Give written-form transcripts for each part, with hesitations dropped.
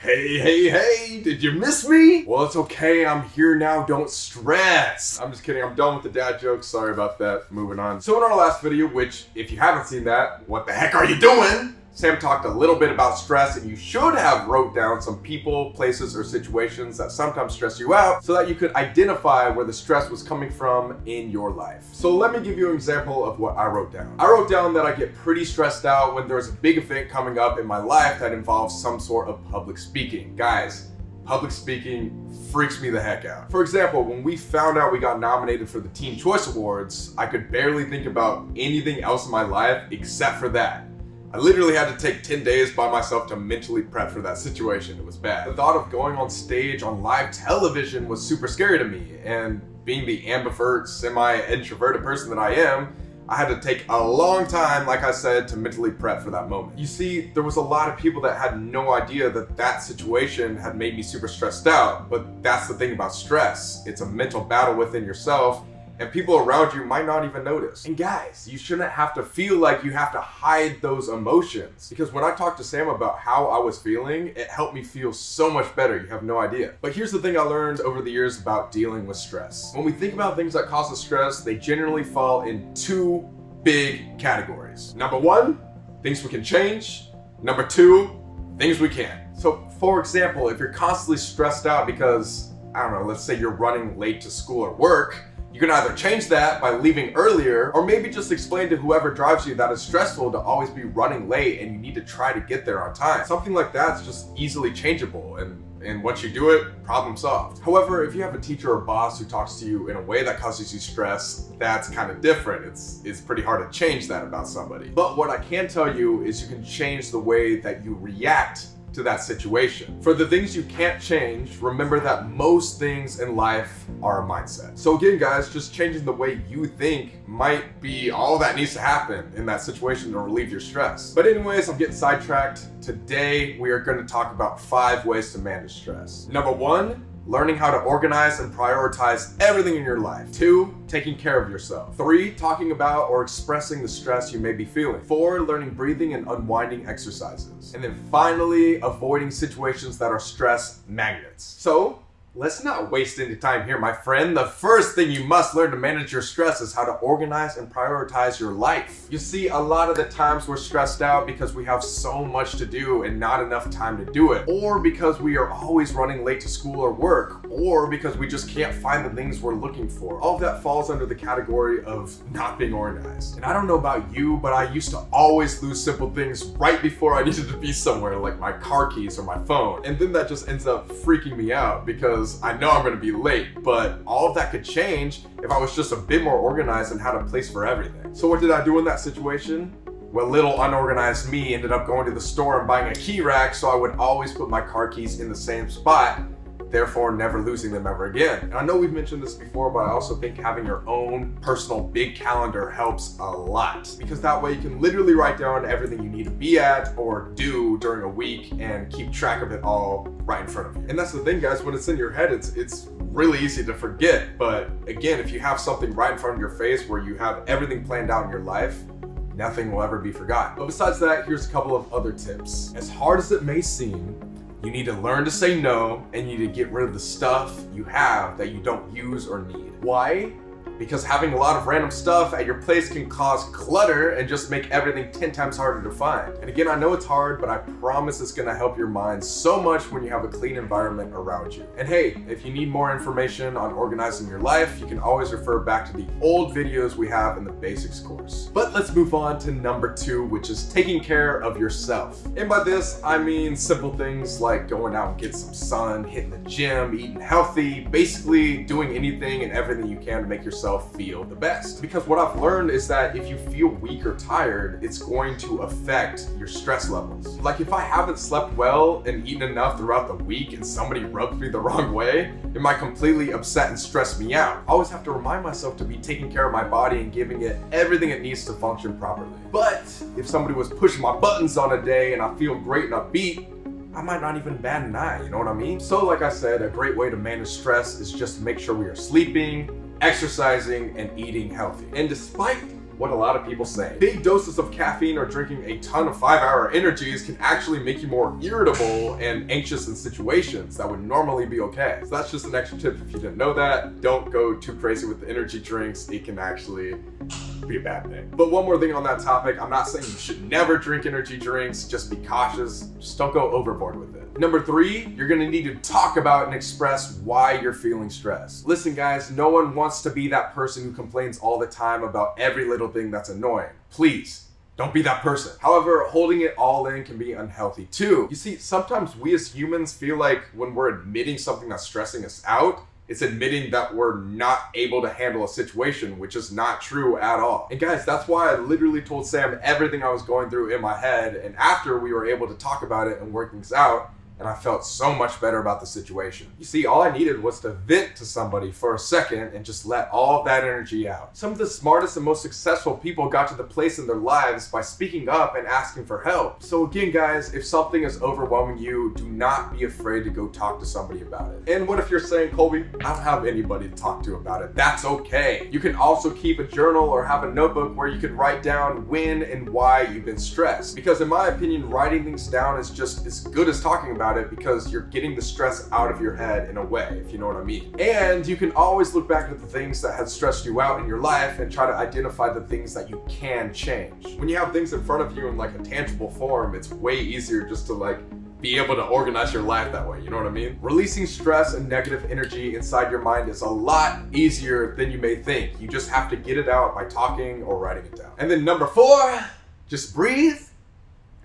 Hey, did you miss me? Well, it's okay, I'm here now, don't stress. I'm just kidding, I'm done with the dad jokes, sorry about that, moving on. So in our last video, which if you haven't seen that, what the heck are you doing? Sam talked a little bit about stress, and you should have wrote down some people, places, or situations that sometimes stress you out so that you could identify where the stress was coming from in your life. So let me give you an example of what I wrote down. I wrote down that I get pretty stressed out when there's a big event coming up in my life that involves some sort of public speaking. Guys, public speaking freaks me the heck out. For example, when we found out we got nominated for the Teen Choice Awards, I could barely think about anything else in my life except for that. I literally had to take 10 days by myself to mentally prep for that situation. It was bad. The thought of going on stage on live television was super scary to me, and being the ambivert, semi-introverted person that I am, I had to take a long time, like I said, to mentally prep for that moment. You see, there was a lot of people that had no idea that that situation had made me super stressed out, but that's the thing about stress. It's a mental battle within yourself, and people around you might not even notice. And guys, you shouldn't have to feel like you have to hide those emotions. Because when I talked to Sam about how I was feeling, it helped me feel so much better, you have no idea. But here's the thing I learned over the years about dealing with stress. When we think about things that cause us stress, they generally fall in two big categories. Number one, things we can change. Number two, things we can't. So for example, if you're constantly stressed out because, I don't know, let's say you're running late to school or work, you can either change that by leaving earlier, or maybe just explain to whoever drives you that it's stressful to always be running late and you need to try to get there on time. Something like that's just easily changeable, and once you do it, problem solved. However, if you have a teacher or boss who talks to you in a way that causes you stress, that's kind of different. It's pretty hard to change that about somebody. But what I can tell you is you can change the way that you react to that situation. For the things you can't change, remember that most things in life are a mindset. So again, guys, just changing the way you think might be all that needs to happen in that situation to relieve your stress. But anyways, I'm getting sidetracked. Today, we are going to talk about 5 ways to manage stress. Number 1, learning how to organize and prioritize everything in your life. 2, taking care of yourself. 3, talking about or expressing the stress you may be feeling. 4, learning breathing and unwinding exercises. And then finally, avoiding situations that are stress magnets. So, let's not waste any time here, my friend. The first thing you must learn to manage your stress is how to organize and prioritize your life. You see, a lot of the times we're stressed out because we have so much to do and not enough time to do it, or because we are always running late to school or work, or because we just can't find the things we're looking for. All of that falls under the category of not being organized. And I don't know about you, but I used to always lose simple things right before I needed to be somewhere, like my car keys or my phone. And then that just ends up freaking me out because I know I'm gonna be late, but all of that could change if I was just a bit more organized and had a place for everything. So what did I do in that situation? Well, little unorganized me ended up going to the store and buying a key rack so I would always put my car keys in the same spot, therefore never losing them ever again. And I know we've mentioned this before, but I also think having your own personal big calendar helps a lot, because that way you can literally write down everything you need to be at or do during a week and keep track of it all right in front of you. And that's the thing, guys, when it's in your head, it's really easy to forget. But again, if you have something right in front of your face where you have everything planned out in your life, nothing will ever be forgotten. But besides that, here's a couple of other tips. As hard as it may seem, you need to learn to say no, and you need to get rid of the stuff you have that you don't use or need. Why? Because having a lot of random stuff at your place can cause clutter and just make everything 10 times harder to find. And again, I know it's hard, but I promise it's gonna help your mind so much when you have a clean environment around you. And hey, if you need more information on organizing your life, you can always refer back to the old videos we have in the basics course. But let's move on to number 2, which is taking care of yourself. And by this, I mean simple things like going out and getting some sun, hitting the gym, eating healthy, basically doing anything and everything you can to make yourself feel the best. Because what I've learned is that if you feel weak or tired, it's going to affect your stress levels. Like if I haven't slept well and eaten enough throughout the week and somebody rubs me the wrong way, it might completely upset and stress me out. I always have to remind myself to be taking care of my body and giving it everything it needs to function properly. But if somebody was pushing my buttons on a day and I feel great and upbeat, I might not even bat an eye, you know what I mean? So like I said, a great way to manage stress is just to make sure we are sleeping, exercising, and eating healthy. And despite what a lot of people say. Big doses of caffeine or drinking a ton of 5-hour energies can actually make you more irritable and anxious in situations that would normally be okay. So that's just an extra tip if you didn't know that. Don't go too crazy with the energy drinks. It can actually be a bad thing. But one more thing on that topic, I'm not saying you should never drink energy drinks. Just be cautious. Just don't go overboard with it. Number 3, you're gonna need to talk about and express why you're feeling stressed. Listen guys, no one wants to be that person who complains all the time about every little thing that's annoying. Please, don't be that person. However, holding it all in can be unhealthy too. You see, sometimes we as humans feel like when we're admitting something that's stressing us out, it's admitting that we're not able to handle a situation, which is not true at all. And guys, that's why I literally told Sam everything I was going through in my head, and after we were able to talk about it and work things out, and I felt so much better about the situation. You see, all I needed was to vent to somebody for a second and just let all of that energy out. Some of the smartest and most successful people got to the place in their lives by speaking up and asking for help. So again, guys, if something is overwhelming you, do not be afraid to go talk to somebody about it. And what if you're saying, Colby, I don't have anybody to talk to about it? That's okay. You can also keep a journal or have a notebook where you can write down when and why you've been stressed. Because in my opinion, writing things down is just as good as talking about it, because you're getting the stress out of your head in a way, if you know what I mean. And you can always look back at the things that have stressed you out in your life and try to identify the things that you can change. When you have things in front of you in like a tangible form, it's way easier just to like be able to organize your life that way, you know what I mean? Releasing stress and negative energy inside your mind is a lot easier than you may think. You just have to get it out by talking or writing it down. And then number 4, just breathe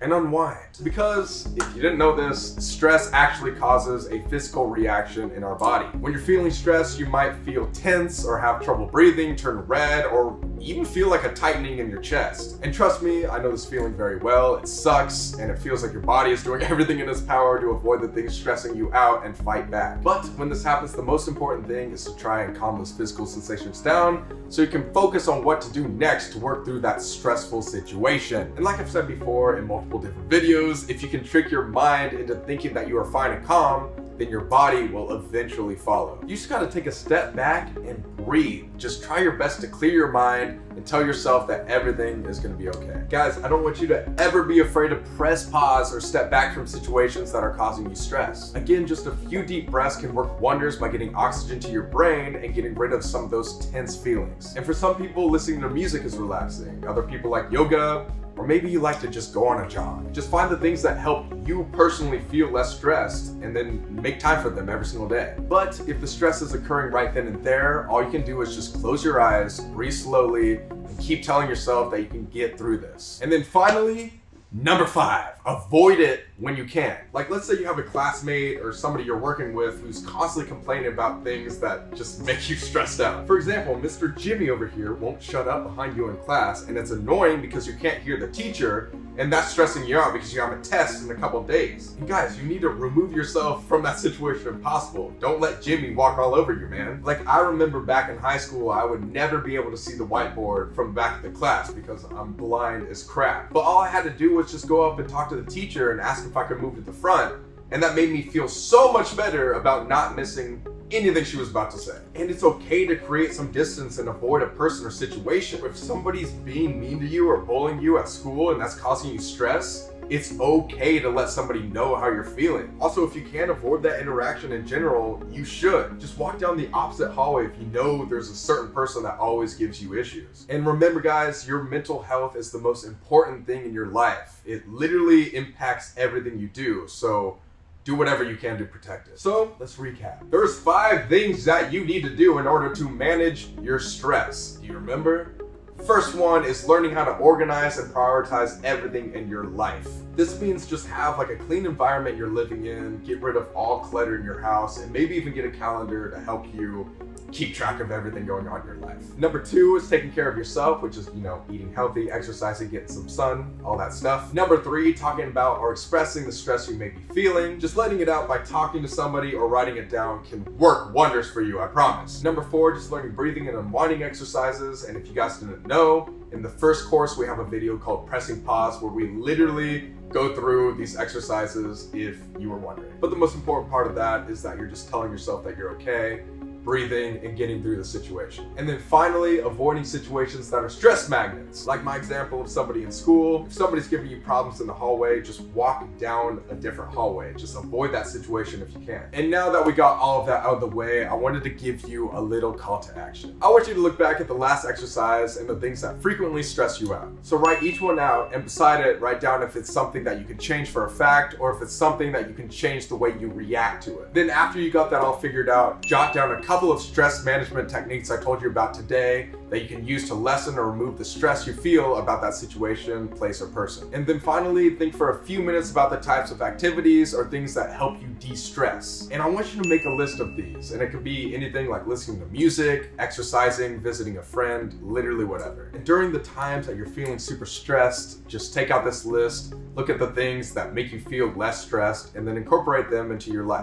and unwind. Because if you didn't know this, stress actually causes a physical reaction in our body. When you're feeling stressed, you might feel tense or have trouble breathing, turn red, or even feel like a tightening in your chest. And trust me, I know this feeling very well. It sucks, and it feels like your body is doing everything in its power to avoid the things stressing you out and fight back. But when this happens, the most important thing is to try and calm those physical sensations down so you can focus on what to do next to work through that stressful situation. And like I've said before in multiple different videos, if you can trick your mind into thinking that you are fine and calm, then your body will eventually follow. You just gotta take a step back and breathe. Just try your best to clear your mind and tell yourself that everything is gonna be okay. Guys, I don't want you to ever be afraid to press pause or step back from situations that are causing you stress. Again, just a few deep breaths can work wonders by getting oxygen to your brain and getting rid of some of those tense feelings. And for some people, listening to music is relaxing. Other people like yoga, or maybe you like to just go on a jog. Just find the things that help you personally feel less stressed and then make time for them every single day. But if the stress is occurring right then and there, all you can do is just close your eyes, breathe slowly, and keep telling yourself that you can get through this. And then finally, number 5, avoid it when you can. Like, let's say you have a classmate or somebody you're working with who's constantly complaining about things that just make you stressed out. For example, Mr. Jimmy over here won't shut up behind you in class, and it's annoying because you can't hear the teacher, and that's stressing you out because you have a test in a couple days. And guys, you need to remove yourself from that situation if possible. Don't let Jimmy walk all over you, man. Like, I remember back in high school, I would never be able to see the whiteboard from back of the class because I'm blind as crap. But all I had to do was just go up and talk to the teacher and ask if I could move to the front, and that made me feel so much better about not missing anything she was about to say. And it's okay to create some distance and avoid a person or situation. If somebody's being mean to you or bullying you at school and that's causing you stress, it's okay to let somebody know how you're feeling. Also, if you can't avoid that interaction in general, you should. Just walk down the opposite hallway if you know there's a certain person that always gives you issues. And remember guys, your mental health is the most important thing in your life. It literally impacts everything you do. So do whatever you can to protect it. So let's recap. There's 5 things that you need to do in order to manage your stress. Do you remember? First one is learning how to organize and prioritize everything in your life. This means just have like a clean environment you're living in, get rid of all clutter in your house, and maybe even get a calendar to help you keep track of everything going on in your life. Number 2 is taking care of yourself, which is, eating healthy, exercising, getting some sun, all that stuff. Number 3, talking about or expressing the stress you may be feeling. Just letting it out by talking to somebody or writing it down can work wonders for you, I promise. Number 4, just learning breathing and unwinding exercises. And if you guys didn't know, in the first course, we have a video called Pressing Pause where we literally go through these exercises if you were wondering. But the most important part of that is that you're just telling yourself that you're okay breathing, and getting through the situation. And then finally, avoiding situations that are stress magnets. Like my example of somebody in school. If somebody's giving you problems in the hallway, just walk down a different hallway. Just avoid that situation if you can. And now that we got all of that out of the way, I wanted to give you a little call to action. I want you to look back at the last exercise and the things that frequently stress you out. So write each one out, and beside it, write down if it's something that you can change for a fact or if it's something that you can change the way you react to it. Then after you got that all figured out, jot down a couple of stress management techniques I told you about today that you can use to lessen or remove the stress you feel about that situation, place, or person. And then finally, think for a few minutes about the types of activities or things that help you de-stress. And I want you to make a list of these. And it could be anything like listening to music, exercising, visiting a friend, literally whatever. And during the times that you're feeling super stressed, just take out this list, look at the things that make you feel less stressed, and then incorporate them into your life.